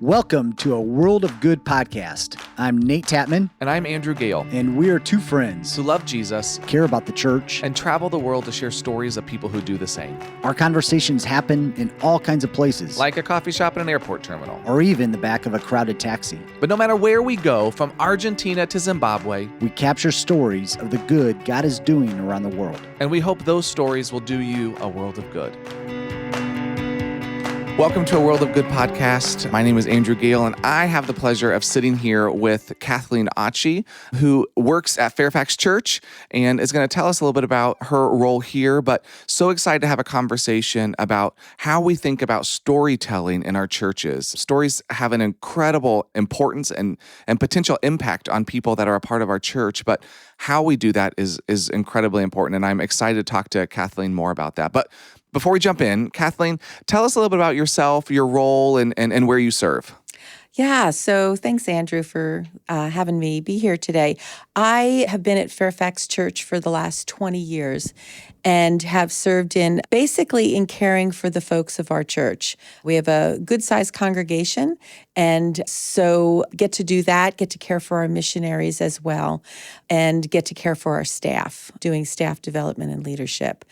Welcome to a World of Good podcast. I'm Nate Tatman. And I'm Andrew Gale. And we are two friends who love Jesus, care about the church, and travel the world to share stories of people who do the same. Our conversations happen in all kinds of places, like a coffee shop and an airport terminal, or even the back of a crowded taxi. But no matter where we go, from Argentina to Zimbabwe, we capture stories of the good God is doing around the world. And we hope those stories will do you a world of good. Welcome to a World of Good podcast. My name is Andrew Gale, and I have the pleasure of sitting here with Kathleen Otchy, who works at Fairfax Church and is going to tell us a little bit about her role here, but so excited to have a conversation about how we think about storytelling in our churches. Stories have an incredible importance and potential impact on people that are a part of our church, but how we do that is incredibly important, and I'm excited to talk to Kathleen more about that. But before we jump in, Kathleen, tell us a little bit about yourself, your role, and where you serve. Yeah, so thanks, Andrew, for having me be here today. I have been at Fairfax Church for the last 20 years and have served in caring for the folks of our church. We have a good-sized congregation, and so get to do that, get to care for our missionaries as well, and get to care for our staff, doing staff development and leadership.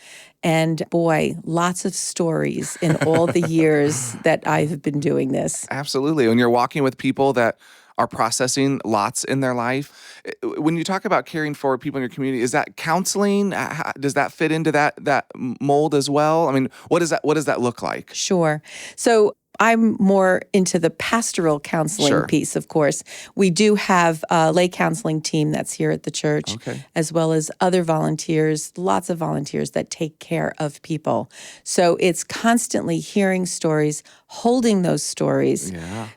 And boy, lots of stories in all the years that I've been doing this. Absolutely. When you're walking with people that are processing lots in their life, when you talk about caring for people in your community, is that counseling? Does that fit into that mold as well? I mean, what does that look like? Sure. So I'm more into the pastoral counseling piece, of course. We do have a lay counseling team that's here at the church, as well as other volunteers, lots of volunteers that take care of people. So it's constantly hearing stories, holding those stories,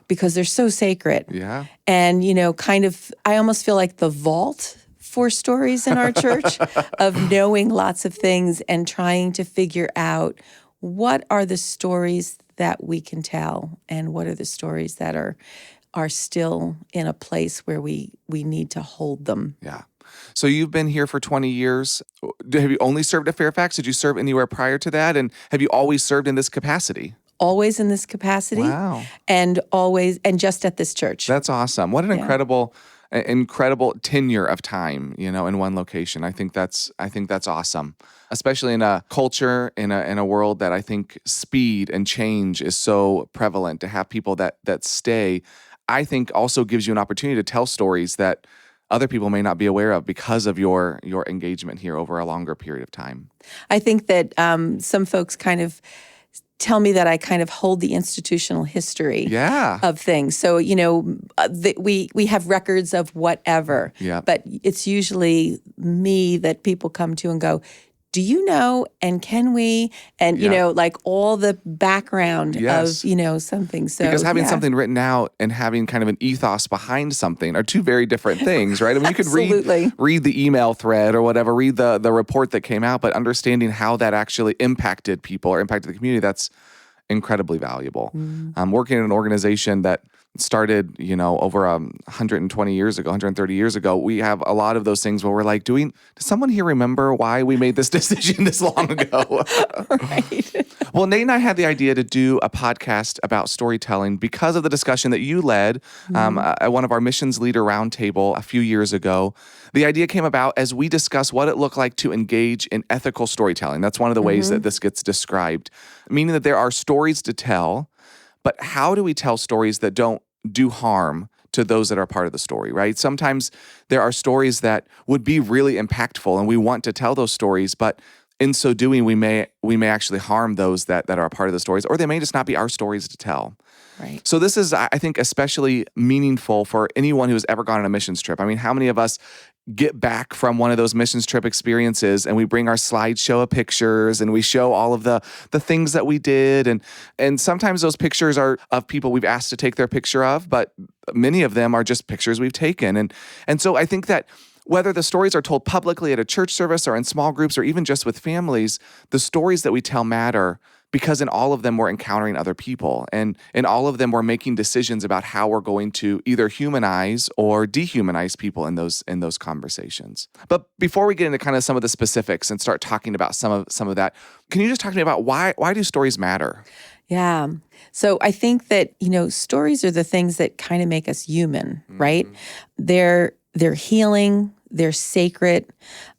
because they're so sacred. Yeah. And, I almost feel like the vault for stories in our church of knowing lots of things and trying to figure out what are the stories that we can tell, and what are the stories that are still in a place where we need to hold them. Yeah. So you've been here for 20 years. Have you only served at Fairfax? Did you serve anywhere prior to that? And have you always served in this capacity? Always in this capacity. Wow. And just at this church. That's awesome. What an incredible tenure of time, in one location. I think that's awesome, especially in a culture, in a world that I think speed and change is so prevalent. To have people that stay, I think also gives you an opportunity to tell stories that other people may not be aware of because of your engagement here over a longer period of time. I think that some folks kind of tell me that I kind of hold the institutional history of things. So, we have records of whatever, but it's usually me that people come to and go, do you know, and can we, and, all the background of, something. So because having something written out and having kind of an ethos behind something are two very different things, right? I mean, you could read the email thread or whatever, read the report that came out, but understanding how that actually impacted people or impacted the community, that's incredibly valuable. Working in an organization that started, over 120 years ago, 130 years ago, we have a lot of those things where we're like, does someone here remember why we made this decision this long ago? Right. Well, Nate and I had the idea to do a podcast about storytelling because of the discussion that you led at one of our missions leader roundtable a few years ago. The idea came about as we discuss what it looked like to engage in ethical storytelling. That's one of the ways that this gets described, meaning that there are stories to tell, but how do we tell stories that don't do harm to those that are part of the story, right? Sometimes there are stories that would be really impactful and we want to tell those stories, but in so doing, we may actually harm those that are a part of the stories, or they may just not be our stories to tell. Right. So this is, I think, especially meaningful for anyone who's ever gone on a missions trip. I mean, how many of us get back from one of those missions trip experiences and we bring our slideshow of pictures and we show all of the things that we did, and sometimes those pictures are of people we've asked to take their picture of, but many of them are just pictures we've taken. And so I think that whether the stories are told publicly at a church service or in small groups or even just with families, the stories that we tell matter because in all of them we're encountering other people, and in all of them we're making decisions about how we're going to either humanize or dehumanize people in those conversations. But before we get into kind of some of the specifics and start talking about some of that, can you just talk to me about why do stories matter? Yeah. So I think that, stories are the things that kind of make us human, right? They're healing, they're sacred.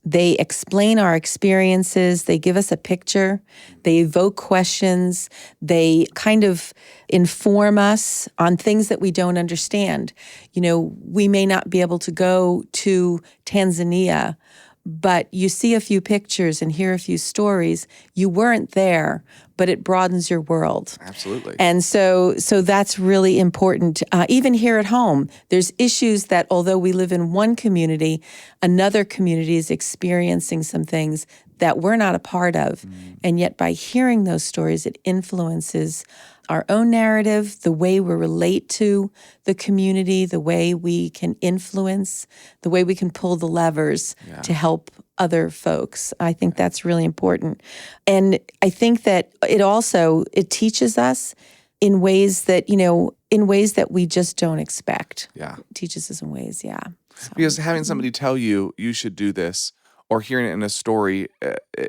They explain our experiences, they give us a picture, they evoke questions, they kind of inform us on things that we don't understand. We may not be able to go to Tanzania, but you see a few pictures and hear a few stories. You weren't there, but it broadens your world. Absolutely. And so that's really important. Even here at home, there's issues that although we live in one community, another community is experiencing some things that we're not a part of. And yet by hearing those stories, it influences our own narrative, the way we relate to the community, the way we can influence, the way we can pull the levers to help other folks. I think that's really important. And I think that it teaches us in ways that we just don't expect. Yeah. It teaches us in ways, yeah. So, Because having somebody tell you should do this, or hearing it in a story,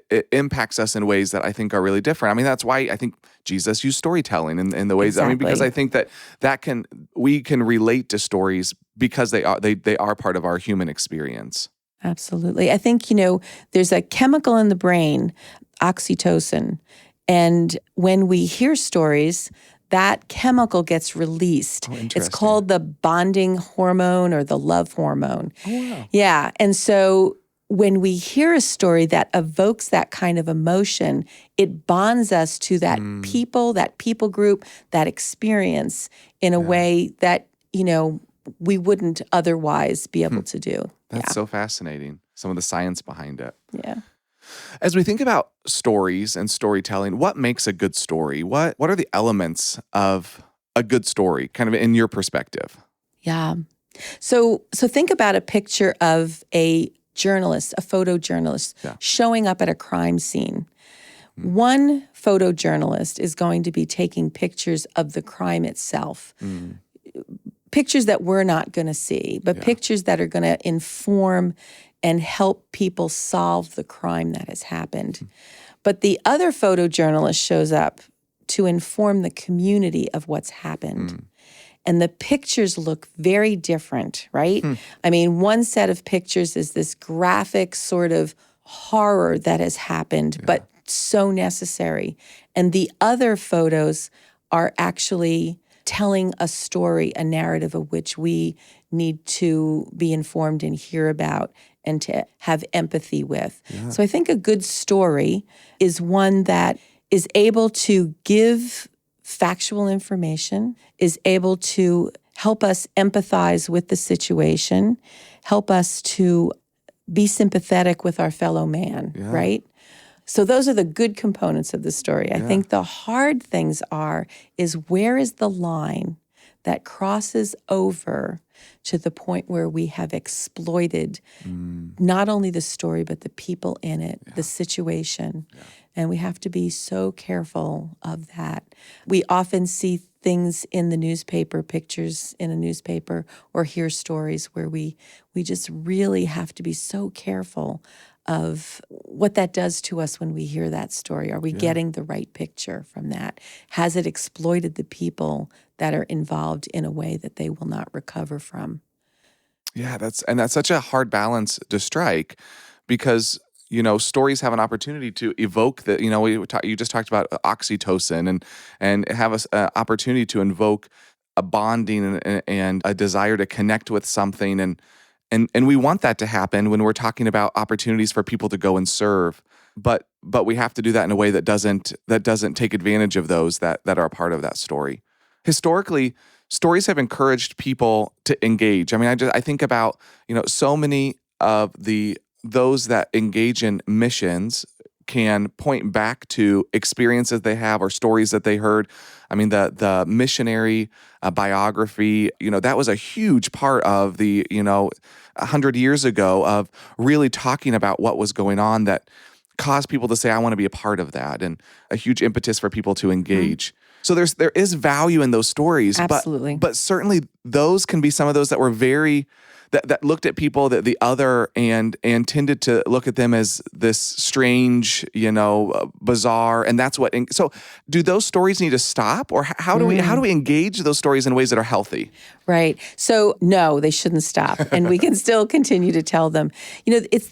it impacts us in ways that I think are really different. I mean, that's why I think Jesus used storytelling in the ways. Exactly. Because I think we can relate to stories because they are part of our human experience. Absolutely. I think, there's a chemical in the brain, oxytocin, and when we hear stories, that chemical gets released. Oh, it's interesting. called the bonding hormone or the love hormone. Oh, wow. Yeah. And so when we hear a story that evokes that kind of emotion, it bonds us to that people group, that experience in a way that, we wouldn't otherwise be able to do. That's so fascinating. Some of the science behind it. Yeah. As we think about stories and storytelling, what makes a good story? What are the elements of a good story, kind of in your perspective? Yeah. So think about a picture of a journalist, a photojournalist, showing up at a crime scene. One photojournalist is going to be taking pictures of the crime itself. Pictures that we're not going to see, but pictures that are going to inform and help people solve the crime that has happened. But the other photojournalist shows up to inform the community of what's happened. And the pictures look very different, right? I mean, one set of pictures is this graphic sort of horror that has happened, but so necessary. And the other photos are actually telling a story, a narrative of which we need to be informed and hear about and to have empathy with. So I think a good story is one that is able to give factual information, is able to help us empathize with the situation, help us to be sympathetic with our fellow man, right? So those are the good components of the story. I think the hard things is where is the line that crosses over to the point where we have exploited not only the story, but the people in it, the situation. And we have to be so careful of that. We often see things in the newspaper, pictures in a newspaper, or hear stories where we just really have to be so careful of what that does to us when we hear that story. Are we getting the right picture from that? Has it exploited the people that are involved in a way that they will not recover from? Yeah, that's such a hard balance to strike because stories have an opportunity to evoke the, you just talked about oxytocin and have an opportunity to invoke a bonding and a desire to connect with something. And we want that to happen when we're talking about opportunities for people to go and serve. But we have to do that in a way that doesn't take advantage of those that are a part of that story. Historically, stories have encouraged people to engage. I mean, I think about, so many of those that engage in missions can point back to experiences they have or stories that they heard. I mean, the missionary biography, that was a huge part of the, 100 years ago of really talking about what was going on that cause people to say, I want to be a part of that, and a huge impetus for people to engage. So there is value in those stories. Absolutely. But certainly those can be some of those that were very that looked at people that the other and tended to look at them as this strange, bizarre, and that's what. So, do those stories need to stop, or how do we engage those stories in ways that are healthy? Right. So no, they shouldn't stop, and we can still continue to tell them.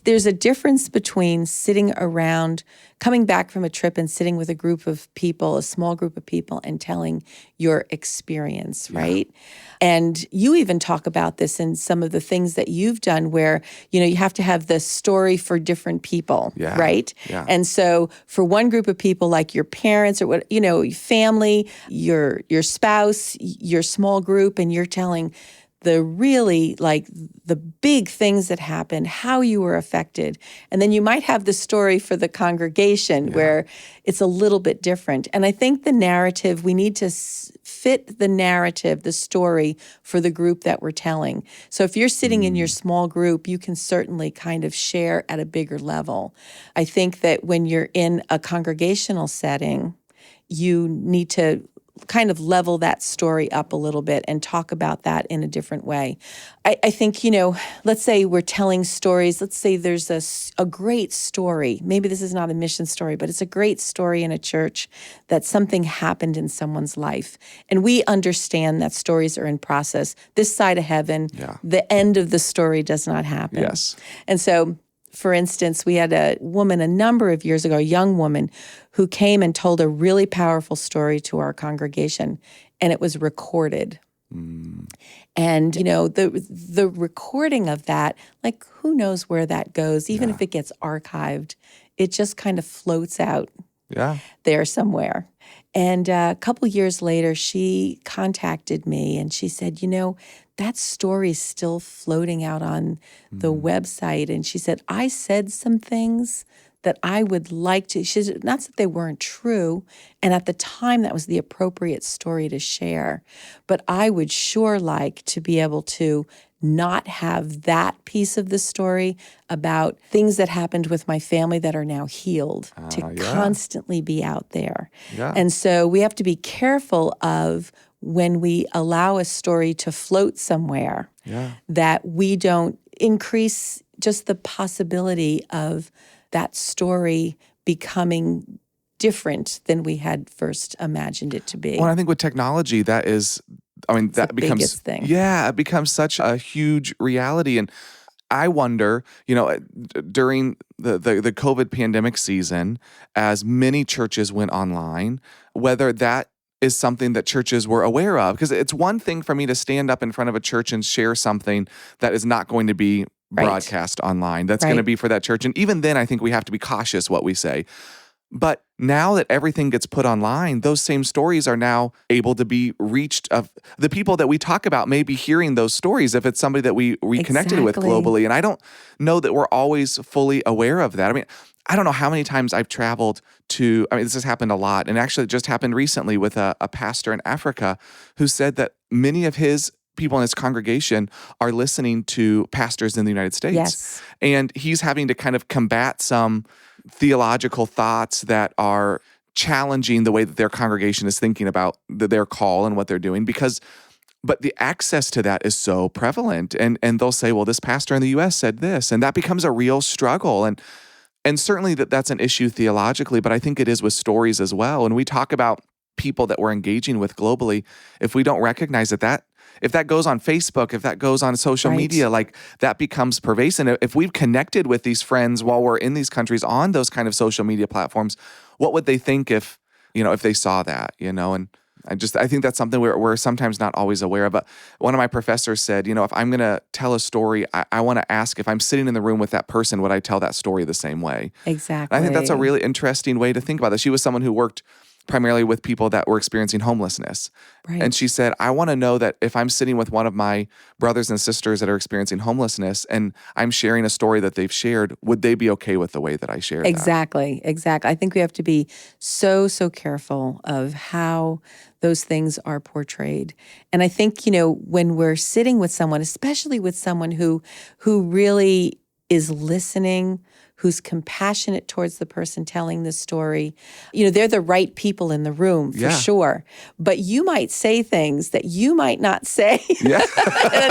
There's a difference between sitting around, coming back from a trip and sitting with a group of people, a small group of people, and telling your experience, right? And you even talk about this in some of the things that you've done where, you have to have the story for different people, right? Yeah. And so for one group of people, like your parents or family, your spouse, your small group, and you're telling the really the big things that happened, how you were affected. And then you might have the story for the congregation where it's a little bit different. And I think the narrative, we need to fit the narrative, the story for the group that we're telling. So if you're sitting in your small group, you can certainly kind of share at a bigger level. I think that when you're in a congregational setting, you need to kind of level that story up a little bit and talk about that in a different way. I think, let's say we're telling stories. Let's say there's a great story. Maybe this is not a mission story, but it's a great story in a church that something happened in someone's life. And we understand that stories are in process. This side of heaven, the end of the story does not happen. Yes. And so, for instance, we had a woman a number of years ago, a young woman, who came and told a really powerful story to our congregation, and it was recorded. And, the recording of that, who knows where that goes, even if it gets archived, it just kind of floats out there somewhere. And a couple years later, she contacted me and she said, that story is still floating out on the website. And she said, I said some things that I would like to. She said, not that they weren't true. And at the time, that was the appropriate story to share. But I would sure like to be able to not have that piece of the story about things that happened with my family that are now healed to constantly be out there. And so we have to be careful of when we allow a story to float somewhere, that we don't increase just the possibility of that story becoming different than we had first imagined it to be. Well, I think with technology, that becomes biggest thing. Yeah, it becomes such a huge reality. And I wonder, during the COVID pandemic season, as many churches went online, whether that is something that churches were aware of. Because it's one thing for me to stand up in front of a church and share something that is not going to be broadcast online. That's going to be for that church. And even then, I think we have to be cautious what we say. But now that everything gets put online, those same stories are now able to be reached. Of the people that we talk about may be hearing those stories if it's somebody that we connected with globally. And I don't know that we're always fully aware of that. I mean, I don't know how many times I've traveled to, this has happened a lot. And actually it just happened recently with a pastor in Africa who said that many of his people in his congregation are listening to pastors in the United States. Yes. And he's having to kind of combat some theological thoughts that are challenging the way that their congregation is thinking about their call and what they're doing but the access to that is so prevalent. And they'll say, well, this pastor in the U.S. said this, and that becomes a real struggle. And certainly that's an issue theologically, but I think it is with stories as well. And we talk about people that we're engaging with globally. If we don't recognize that if that goes on Facebook, if that goes on social media, that becomes pervasive. If we've connected with these friends while we're in these countries on those kind of social media platforms, what would they think if they saw that, And I think that's something we're sometimes not always aware of. But one of my professors said, if I'm going to tell a story, I want to ask if I'm sitting in the room with that person, would I tell that story the same way? Exactly. And I think that's a really interesting way to think about this. She was someone who worked primarily with people that were experiencing homelessness. Right. And she said, I want to know that if I'm sitting with one of my brothers and sisters that are experiencing homelessness and I'm sharing a story that they've shared, would they be okay with the way that I share that? Exactly. I think we have to be so careful of how those things are portrayed. And I think, when we're sitting with someone, especially with someone who really is listening, who's compassionate towards the person telling the story. You know, they're the right people in the room for sure. But you might say things that you might not say in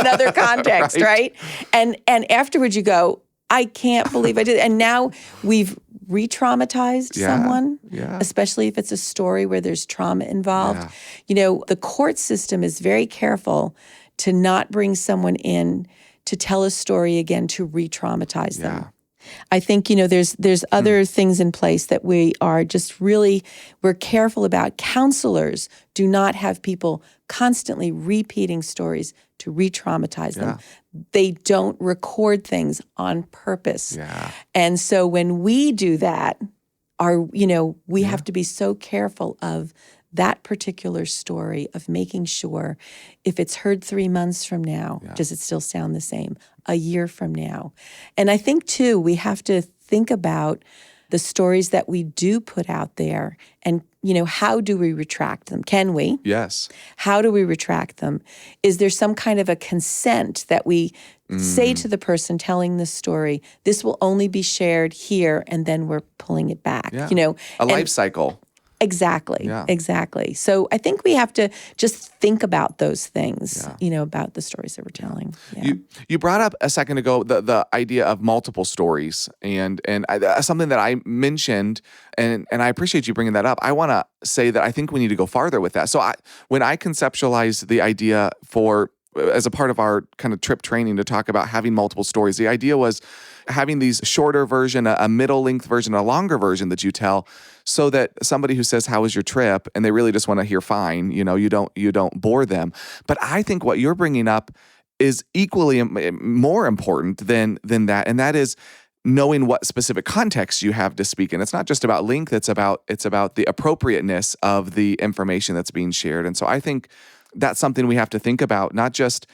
another context, right? And afterwards you go, I can't believe I did. And now we've re-traumatized someone, especially if it's a story where there's trauma involved. Yeah. You know, the court system is very careful to not bring someone in to tell a story again to re-traumatize them. I think, you know, there's other things in place that we are just really, we're careful about. Counselors do not have people constantly repeating stories to re-traumatize them. They don't record things on purpose. And so when we do that, we have to be so careful of that particular story, of making sure if it's heard 3 months from now, does it still sound the same? A year from now? And I think, too, we have to think about the stories that we do put out there and, you know, how do we retract them? Can we? Yes. How do we retract them? Is there some kind of a consent that we say to the person telling the story, this will only be shared here, and then we're pulling it back, you know? A life cycle. Exactly. Exactly. So I think we have to just think about those things, you know, about the stories that we're telling. You brought up a second ago the idea of multiple stories, and something that I mentioned, and I appreciate you bringing that up. I want to say that I think we need to go farther with that. So when I conceptualized the idea as a part of our kind of trip training to talk about having multiple stories, the idea was having these shorter version, a middle length version, a longer version that you tell, so that somebody who says, "How was your trip?" and they really just want to hear fine, you know, you don't bore them. But I think what you're bringing up is equally more important than that, and that is knowing what specific context you have to speak in. It's not just about length; it's about the appropriateness of the information that's being shared. And so I think that's something we have to think about, not just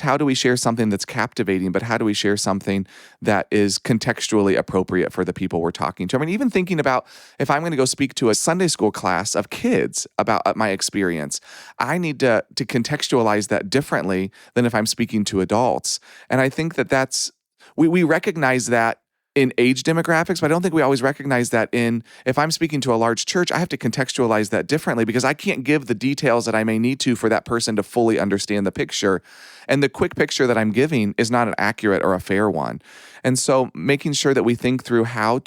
how do we share something that's captivating, but how do we share something that is contextually appropriate for the people we're talking to. I mean, even thinking about if I'm going to go speak to a Sunday school class of kids about my experience, I need to contextualize that differently than if I'm speaking to adults. And I think that's we recognize that in age demographics, but I don't think we always recognize that if I'm speaking to a large church, I have to contextualize that differently because I can't give the details that I may need to for that person to fully understand the picture. And the quick picture that I'm giving is not an accurate or a fair one. And so making sure that we think through how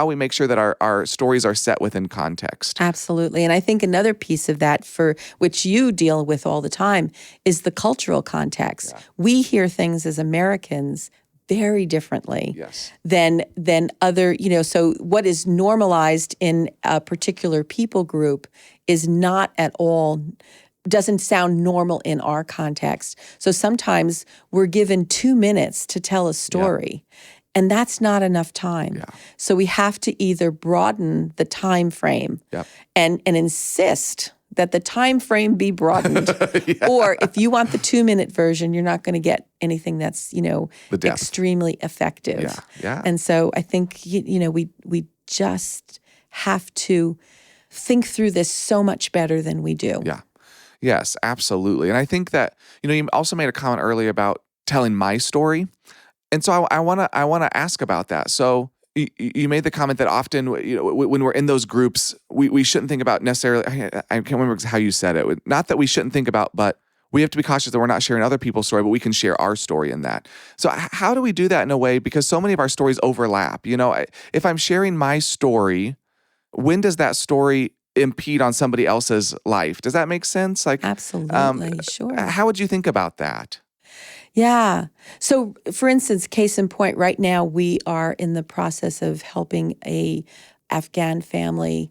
we make sure that our stories are set within context. Absolutely. And I think another piece of that, for which you deal with all the time, is the cultural context. We hear things as Americans very differently than other, you know, so what is normalized in a particular people group is not at all, doesn't sound normal in our context. So sometimes we're given 2 minutes to tell a story. And that's not enough time. So we have to either broaden the time frame and insist that the time frame be broadened. Or if you want the 2-minute version, you're not going to get anything that's, you know, extremely effective. And so I think, you know, we just have to think through this so much better than we do. Yes, absolutely. And I think that, you know, you also made a comment earlier about telling my story. And so I want to ask about that. So you made the comment that often, you know, when we're in those groups, we shouldn't think about necessarily, I can't remember how you said it. Not that we shouldn't think about, but we have to be cautious that we're not sharing other people's story, but we can share our story in that. So how do we do that in a way? Because so many of our stories overlap. You know, if I'm sharing my story, when does that story impede on somebody else's life? Does that make sense? Like, absolutely, sure. How would you think about that? Yeah. So, for instance, case in point, right now we are in the process of helping a Afghan family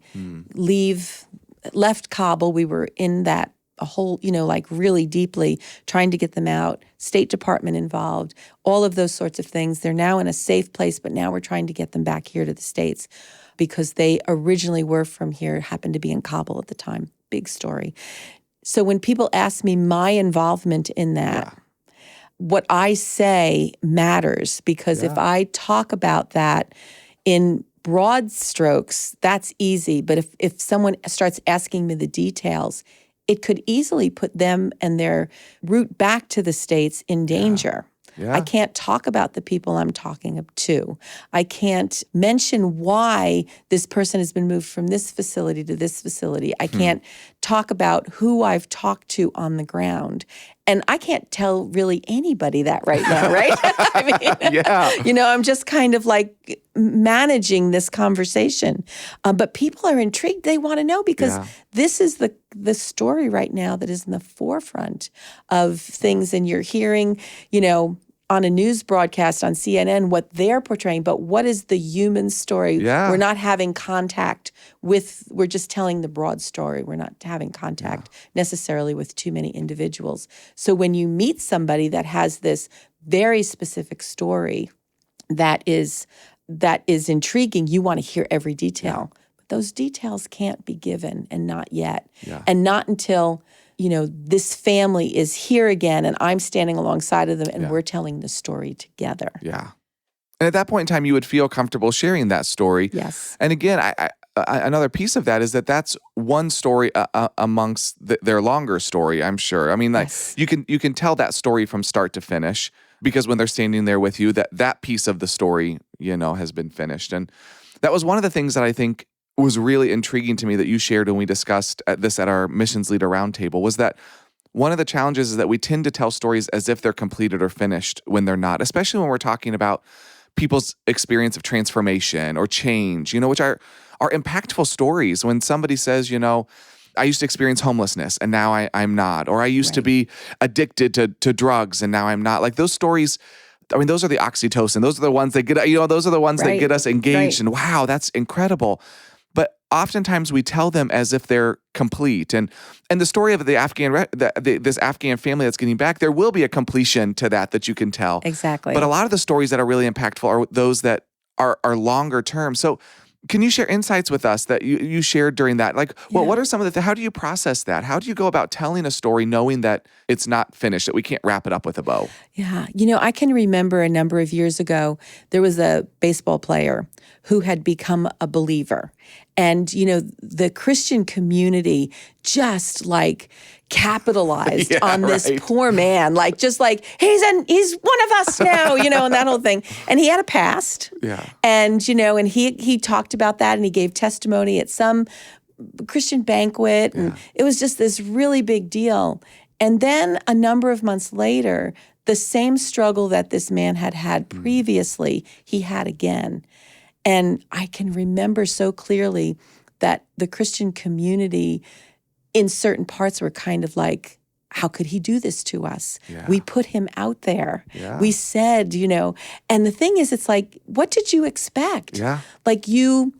left Kabul. We were in that a whole, you know, like really deeply trying to get them out, State Department involved, all of those sorts of things. They're now in a safe place, but now we're trying to get them back here to the States because they originally were from here, happened to be in Kabul at the time. Big story. So when people ask me my involvement in that, what I say matters, because if I talk about that in broad strokes, that's easy. But if someone starts asking me the details, it could easily put them and their route back to the States in danger. Yeah. I can't talk about the people I'm talking to. I can't mention why this person has been moved from this facility to this facility. I can't talk about who I've talked to on the ground. And I can't tell really anybody that right now, right? I mean, Yeah. I'm just kind of like managing this conversation. But people are intrigued. They want to know because this is the story right now that is in the forefront of things. And you're hearing, on a news broadcast on CNN what they're portraying, but what is the human story? Yeah. We're not having contact we're just telling the broad story. We're not having contact necessarily with too many individuals. So when you meet somebody that has this very specific story that is intriguing, you want to hear every detail. But those details can't be given, and not yet. Yeah. And not until this family is here again and I'm standing alongside of them and we're telling the story together. Yeah. And at that point in time, you would feel comfortable sharing that story. Yes. And again, I another piece of that is that's one story amongst their longer story, I'm sure. I mean, like you can tell that story from start to finish because when they're standing there with you, that piece of the story, has been finished. And that was one of the things that I think was really intriguing to me that you shared when we discussed this at our missions leader roundtable was that one of the challenges is that we tend to tell stories as if they're completed or finished when they're not, especially when we're talking about people's experience of transformation or change, which are impactful stories. When somebody says, I used to experience homelessness and now I'm not, or I used to be addicted to drugs and now I'm not. Like those stories, I mean, those are the oxytocin. Those are the ones that get, those are the ones that get us engaged and wow, that's incredible. But oftentimes we tell them as if they're complete. And the story of this Afghan family that's getting back, there will be a completion to that you can tell. Exactly. But a lot of the stories that are really impactful are those that are longer term. So can you share insights with us that you shared during that? Like, what are some of how do you process that? How do you go about telling a story knowing that it's not finished, that we can't wrap it up with a bow? Yeah. I can remember a number of years ago, there was a baseball player who had become a believer. And, the Christian community just like capitalized on this poor man, he's one of us now, and that whole thing. And he had a past. Yeah. And, and he talked about that and he gave testimony at some Christian banquet. And it was just this really big deal. And then a number of months later, the same struggle that this man had previously, he had again. And I can remember so clearly that the Christian community in certain parts were kind of like, how could he do this to us? Yeah. We put him out there. Yeah. We said, and the thing is, it's like, what did you expect? Yeah. Like you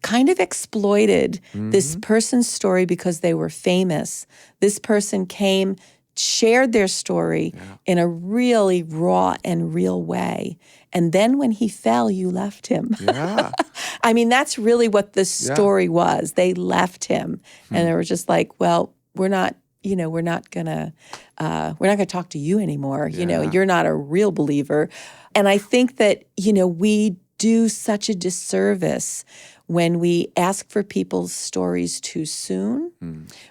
kind of exploited this person's story because they were famous. This person came, shared their story in a really raw and real way. And then when he fell, you left him. Yeah. I mean, that's really what the story was. They left him. And they were just like, well, we're not gonna talk to you anymore. You're not a real believer. And I think that, we do such a disservice when we ask for people's stories too soon,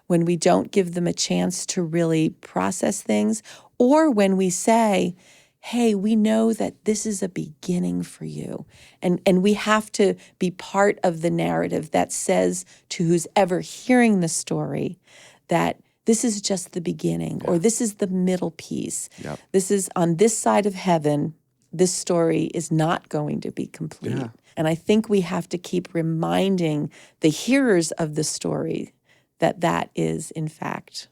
when we don't give them a chance to really process things, or when we say, hey, we know that this is a beginning for you. And we have to be part of the narrative that says to who's ever hearing the story that this is just the beginning, or this is the middle piece. Yep. This is on this side of heaven. This story is not going to be complete. Yeah. And I think we have to keep reminding the hearers of the story that is, in fact,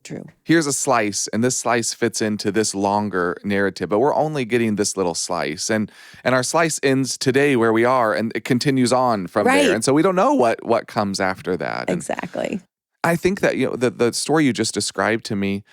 true. Here's a slice, and this slice fits into this longer narrative, but we're only getting this little slice. And our slice ends today where we are, and it continues on from there. And so we don't know what comes after that. Exactly. I think that the story you just described to me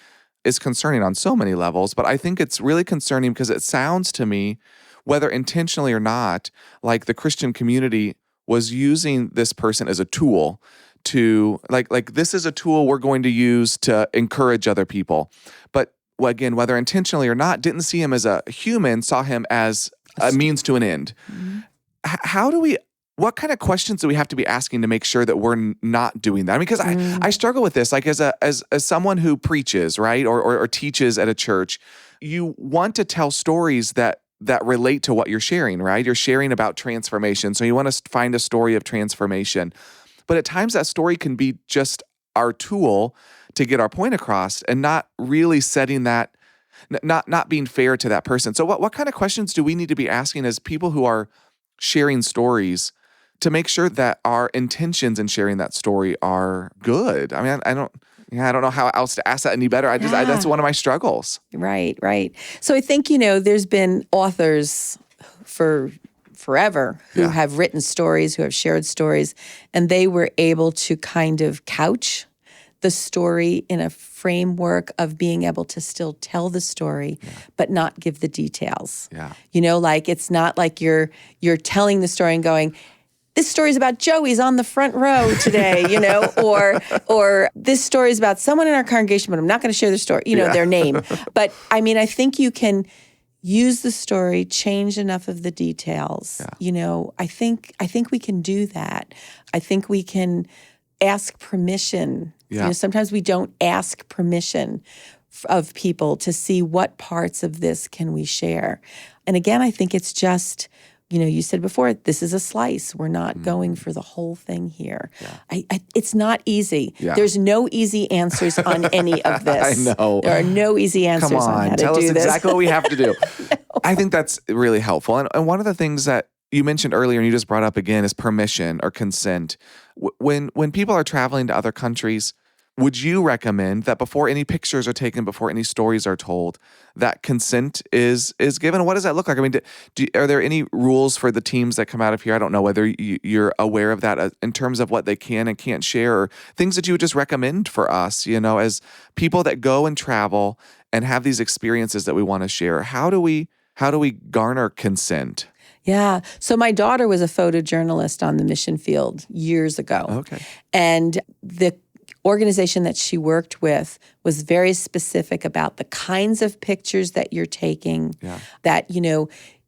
is concerning on so many levels, but I think it's really concerning because it sounds to me, whether intentionally or not, like the Christian community was using this person as a tool to, like this is a tool we're going to use to encourage other people. But again, whether intentionally or not, didn't see him as a human, saw him as a means to an end. Mm-hmm. What kind of questions do we have to be asking to make sure that we're not doing that? I mean, because I struggle with this, like as someone who preaches, right, or teaches at a church, you want to tell stories that relate to what you're sharing, right? You're sharing about transformation. So you want to find a story of transformation. But at times that story can be just our tool to get our point across and not really setting that, not being fair to that person. So what kind of questions do we need to be asking as people who are sharing stories to make sure that our intentions in sharing that story are good? I mean, I don't know how else to ask that any better. That's one of my struggles. Right. So I think, there's been authors for forever who have written stories, who have shared stories, and they were able to kind of couch the story in a framework of being able to still tell the story, but not give the details. Yeah. Like it's not like you're telling the story and going, this story is about Joey's on the front row today, or this story is about someone in our congregation, but I'm not going to share their story, their name. But I mean, I think you can use the story, change enough of the details. I think we can do that. I think we can ask permission. Sometimes we don't ask permission of people to see what parts of this can we share. And again, I think it's just, you said before, this is a slice. We're not going for the whole thing here. It's not easy. There's no easy answers on any of this. I know. There are no easy answers on how to do this. Tell us exactly what we have to do. No. I think that's really helpful. And one of the things that you mentioned earlier and you just brought up again is permission or consent. When people are traveling to other countries, would you recommend that before any pictures are taken, before any stories are told, that consent is given? What does that look like? I mean, are there any rules for the teams that come out of here? I don't know whether you're aware of that in terms of what they can and can't share, or things that you would just recommend for us, as people that go and travel and have these experiences that we want to share. How do we garner consent? Yeah. So my daughter was a photojournalist on the mission field years ago. Okay. And the organization that she worked with was very specific about the kinds of pictures that you're taking, that,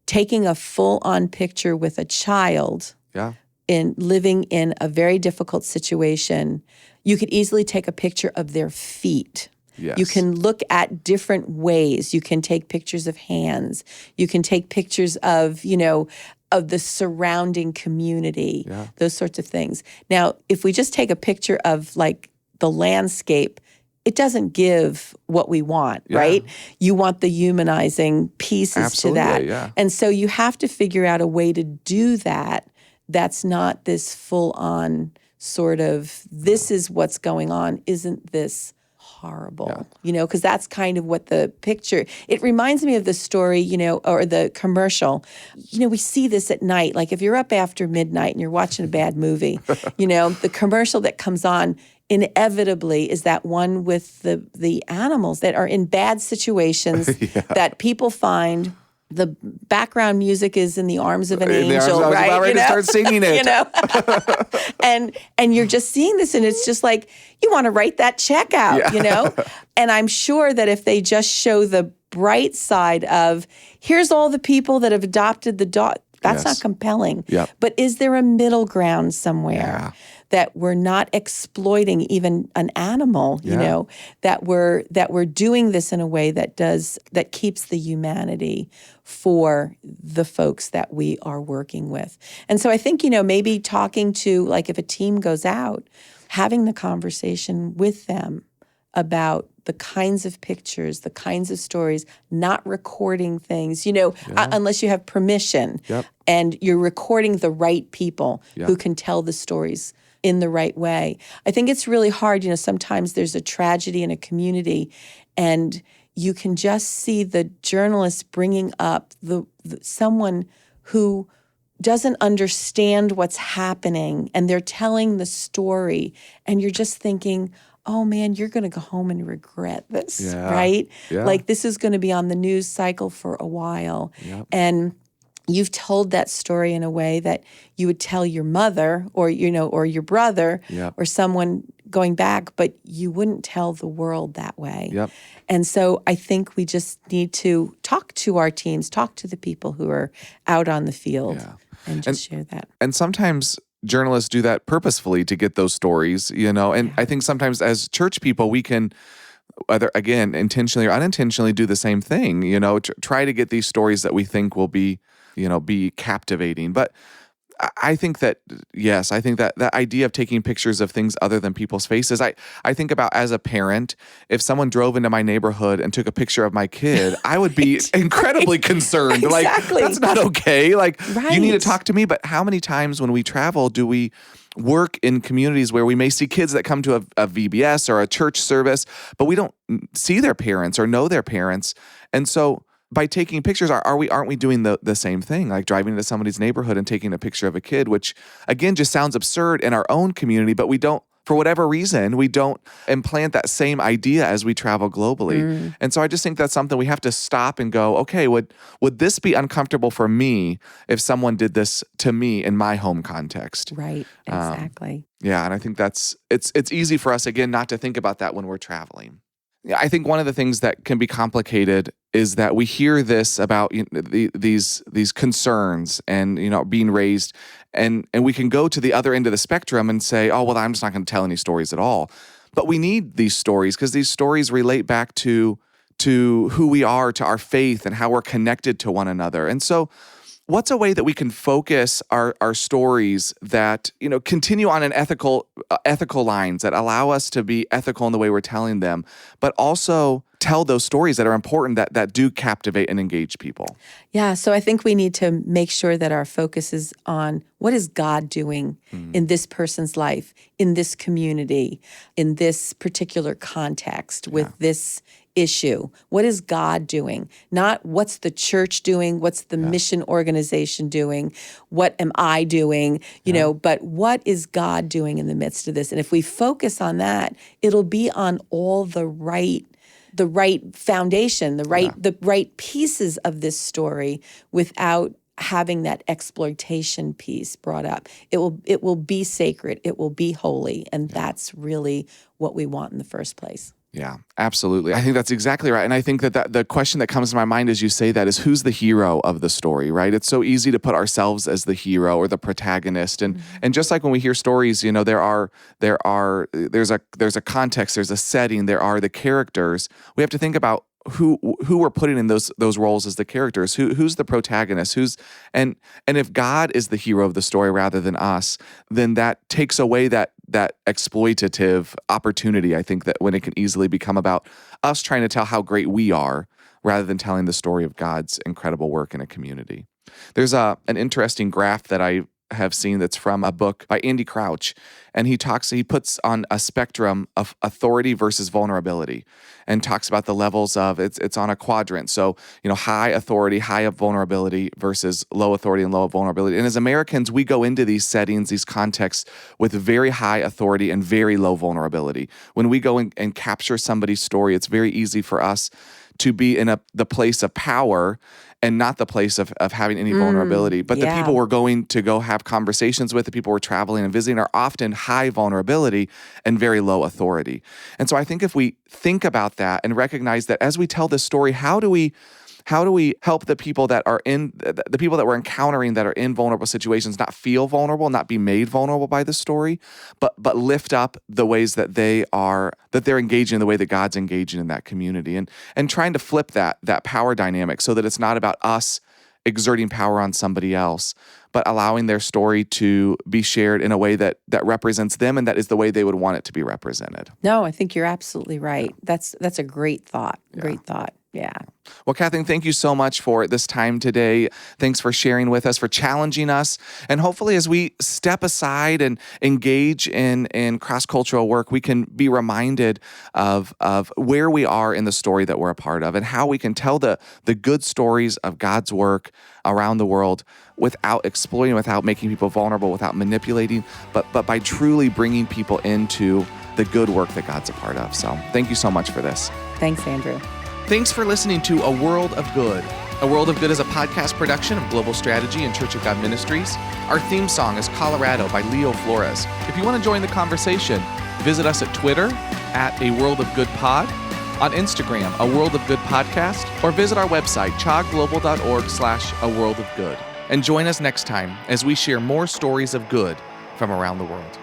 taking a full-on picture with a child in living in a very difficult situation, you could easily take a picture of their feet. Yes. You can look at different ways. You can take pictures of hands. You can take pictures of, of the surrounding community, those sorts of things. Now, if we just take a picture of like the landscape, it doesn't give what we want, right? You want the humanizing pieces to that. Yeah. And so you have to figure out a way to do that that's not this full-on sort of, this is what's going on, isn't this horrible, because that's kind of what the picture, it reminds me of the story, or the commercial. We see this at night. Like if you're up after midnight and you're watching a bad movie, the commercial that comes on inevitably is that one with the animals that are in bad situations that people find. The background music is in the arms of an angel, right? I was about ready to start singing it. And you're just seeing this, and it's just like, you want to write that check out, And I'm sure that if they just show the bright side of, here's all the people that have adopted the dog, that's not compelling. But is there a middle ground somewhere that we're not exploiting even an animal, that we're doing this in a way that keeps the humanity for the folks that we are working with. And so I think, maybe talking to, like if a team goes out, having the conversation with them about the kinds of pictures, the kinds of stories, not recording things, unless you have permission and you're recording the right people who can tell the stories in the right way. I think it's really hard. Sometimes there's a tragedy in a community and you can just see the journalist bringing up the someone who doesn't understand what's happening and they're telling the story and you're just thinking, oh man, you're going to go home and regret this, right? Like this is going to be on the news cycle for a while. And you've told that story in a way that you would tell your mother or, or your brother or someone going back, but you wouldn't tell the world that way. And so I think we just need to talk to our teams, talk to the people who are out on the field and share that. And sometimes journalists do that purposefully to get those stories, and I think sometimes as church people, we can whether, again, intentionally or unintentionally, do the same thing, try to get these stories that we think will be captivating. But I think that, yes, I think that that idea of taking pictures of things other than people's faces, I think about as a parent, if someone drove into my neighborhood and took a picture of my kid, I would be incredibly concerned. Exactly. Like, that's not okay. Like, Right. you need to talk to me. But how many times when we travel do we work in communities where we may see kids that come to a VBS or a church service, but we don't see their parents or know their parents? And so by taking pictures, aren't we doing the same thing? Like driving into somebody's neighborhood and taking a picture of a kid, which again just sounds absurd in our own community, but we don't, for whatever reason, we don't implant that same idea as we travel globally. And so I just think that's something we have to stop and go, okay, would this be uncomfortable for me if someone did this to me in my home context? Right, exactly. Yeah, and I think it's easy for us, again, not to think about that when we're traveling. Yeah, I think one of the things that can be complicated is that we hear this about these concerns and being raised, and we can go to the other end of the spectrum and say, oh well, I'm just not going to tell any stories at all. But we need these stories because these stories relate back to who we are, to our faith, and how we're connected to one another. And so, what's a way that we can focus our stories that continue on an ethical lines that allow us to be ethical in the way we're telling them, but also tell those stories that are important, that do captivate and engage people? Yeah, so I think we need to make sure that our focus is on what is God doing in this person's life, in this community, in this particular context with this issue. What is God doing? Not what's the church doing, what's the mission organization doing, what am I doing, but what is God doing in the midst of this? And if we focus on that, it'll be on all the right foundation, the right pieces of this story without having that exploitation piece brought up. It will be sacred, it will be holy, and that's really what we want in the first place. Yeah, absolutely. I think that's exactly right. And I think that the question that comes to my mind as you say that is, who's the hero of the story, right? It's so easy to put ourselves as the hero or the protagonist. And and just like when we hear stories, there's a context, there's a setting, there are the characters. We have to think about who we're putting in those roles as the characters, who's the protagonist, and if God is the hero of the story rather than us, then that takes away that exploitative opportunity. I think that when it can easily become about us trying to tell how great we are rather than telling the story of God's incredible work in a community. There's an interesting graph that I have seen that's from a book by Andy Crouch, and he puts on a spectrum of authority versus vulnerability, and talks about the levels of it's on a quadrant. So high authority, high vulnerability versus low authority and low vulnerability. And as Americans, we go into these settings, these contexts with very high authority and very low vulnerability. When we go and capture somebody's story, it's very easy for us to be in the place of power and not the place of having any vulnerability. But the people we're going to go have conversations with, the people we're traveling and visiting, are often high vulnerability and very low authority. And so I think if we think about that and recognize that as we tell this story, how do we help the people that we're encountering that are in vulnerable situations not feel vulnerable, not be made vulnerable by the story, but lift up the ways that they're engaging in the way that God's engaging in that community, and trying to flip that power dynamic so that it's not about us exerting power on somebody else, but allowing their story to be shared in a way that represents them and that is the way they would want it to be represented. No, I think you're absolutely right. That's a great thought. Great thought. Yeah. Well, Kathleen, thank you so much for this time today. Thanks for sharing with us, for challenging us. And hopefully as we step aside and engage in cross-cultural work, we can be reminded of where we are in the story that we're a part of and how we can tell the good stories of God's work around the world without exploiting, without making people vulnerable, without manipulating, but by truly bringing people into the good work that God's a part of. So thank you so much for this. Thanks, Andrew. Thanks for listening to A World of Good. A World of Good is a podcast production of Global Strategy and Church of God Ministries. Our theme song is Colorado by Leo Flores. If you want to join the conversation, visit us at Twitter at A World of Good Pod, on Instagram, A World of Good Podcast, or visit our website, chagglobal.org/A World of Good. And join us next time as we share more stories of good from around the world.